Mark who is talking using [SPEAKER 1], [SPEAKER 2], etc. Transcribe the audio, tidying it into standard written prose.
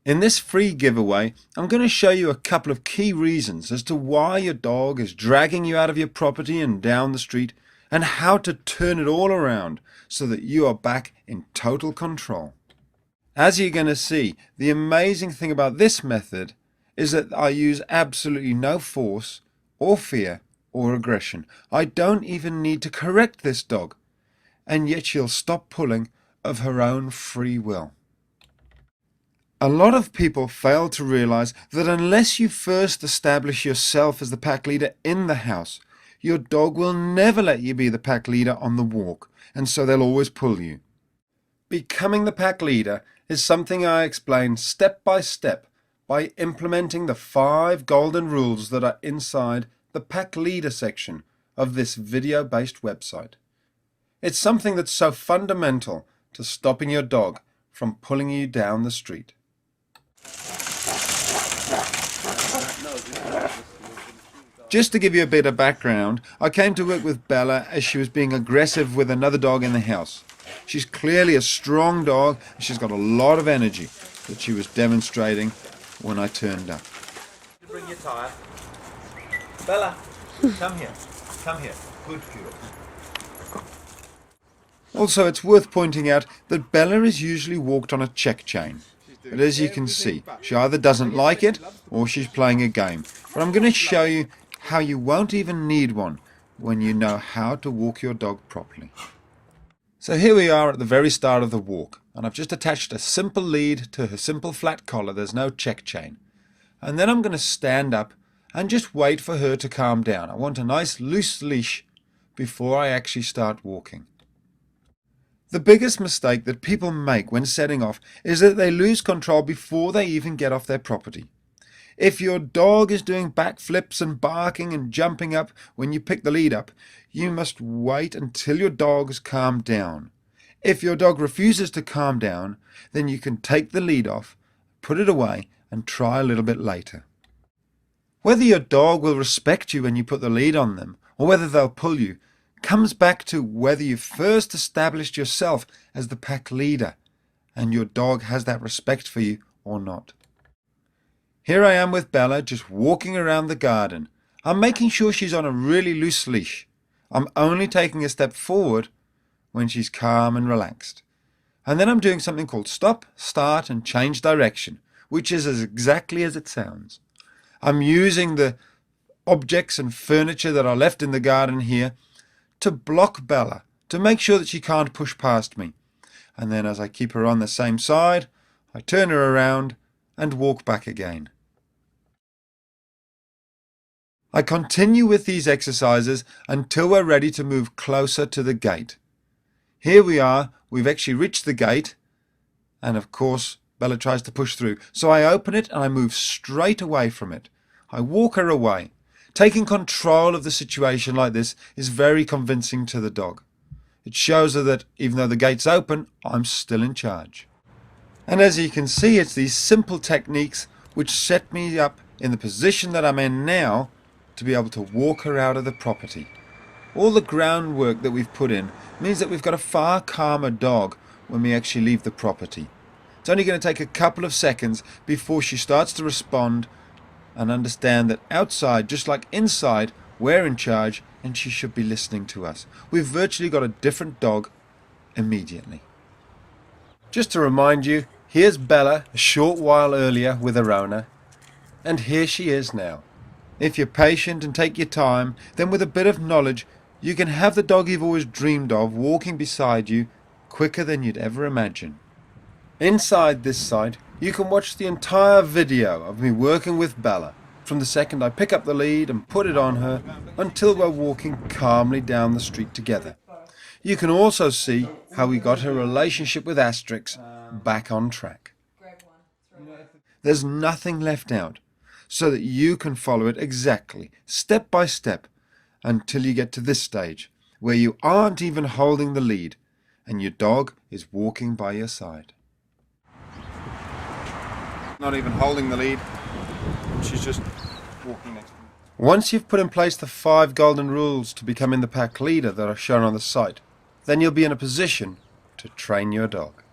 [SPEAKER 1] In this free giveaway, I'm going to show you a couple of key reasons as to why your dog is dragging you out of your property and down the street, and how to turn it all around so that you are back in total control. As you're going to see, the amazing thing about this method is that I use absolutely no force or fear or aggression. I don't even need to correct this dog, and yet she'll stop pulling of her own free will. A lot of people fail to realize that unless you first establish yourself as the pack leader in the house, your dog will never let you be the pack leader on the walk, and so they'll always pull you. Becoming the pack leader is something I explain step by step by implementing the 5 golden rules that are inside the pack leader section of this video-based website. It's something that's so fundamental to stopping your dog from pulling you down the street. Just to give you a bit of background, I came to work with Bella as she was being aggressive with another dog in the house. She's clearly a strong dog and she's got a lot of energy that she was demonstrating when I turned up.
[SPEAKER 2] Bring your tire. Bella, come here. Come here. Good girl.
[SPEAKER 1] Also, it's worth pointing out that Bella is usually walked on a check chain. But as you can see, she either doesn't like it or she's playing a game. But I'm going to show you how you won't even need one when you know how to walk your dog properly. So here we are at the very start of the walk, and I've just attached a simple lead to her simple flat collar. There's no check chain. And then I'm going to stand up and just wait for her to calm down. I want a nice loose leash before I actually start walking. The biggest mistake that people make when setting off is that they lose control before they even get off their property. If your dog is doing backflips and barking and jumping up when you pick the lead up, you must wait until your dog's calmed down. If your dog refuses to calm down, then you can take the lead off, put it away, and try a little bit later. Whether your dog will respect you when you put the lead on them, or whether they'll pull you, comes back to whether you first established yourself as the pack leader and your dog has that respect for you or not. Here I am with Bella just walking around the garden. I'm making sure she's on a really loose leash. I'm only taking a step forward when she's calm and relaxed. And then I'm doing something called stop, start and change direction, which is as exactly as it sounds. I'm using the objects and furniture that are left in the garden here to block Bella, to make sure that she can't push past me. And then as I keep her on the same side, I turn her around and walk back again. I continue with these exercises until we're ready to move closer to the gate. Here we are, we've actually reached the gate, and of course Bella tries to push through. So I open it and I move straight away from it. I walk her away. Taking control of the situation like this is very convincing to the dog. It shows her that even though the gate's open, I'm still in charge. And as you can see, it's these simple techniques which set me up in the position that I'm in now to be able to walk her out of the property. All the groundwork that we've put in means that we've got a far calmer dog when we actually leave the property. It's only going to take a couple of seconds before she starts to respond and understand that outside, just like inside, we're in charge and she should be listening to us. We've virtually got a different dog immediately. Just to remind you, here's Bella a short while earlier with her owner, and here she is now. If you're patient and take your time, then with a bit of knowledge, you can have the dog you've always dreamed of walking beside you quicker than you'd ever imagine. Inside this site, you can watch the entire video of me working with Bella, from the second I pick up the lead and put it on her until we're walking calmly down the street together. You can also see how we got her relationship with Asterix back on track. There's nothing left out, so that you can follow it exactly, step by step, until you get to this stage, where you aren't even holding the lead, and your dog is walking by your side. Not even holding the lead, she's just walking next to me. Once you've put in place the 5 golden rules to becoming the pack leader that are shown on the site, then you'll be in a position to train your dog.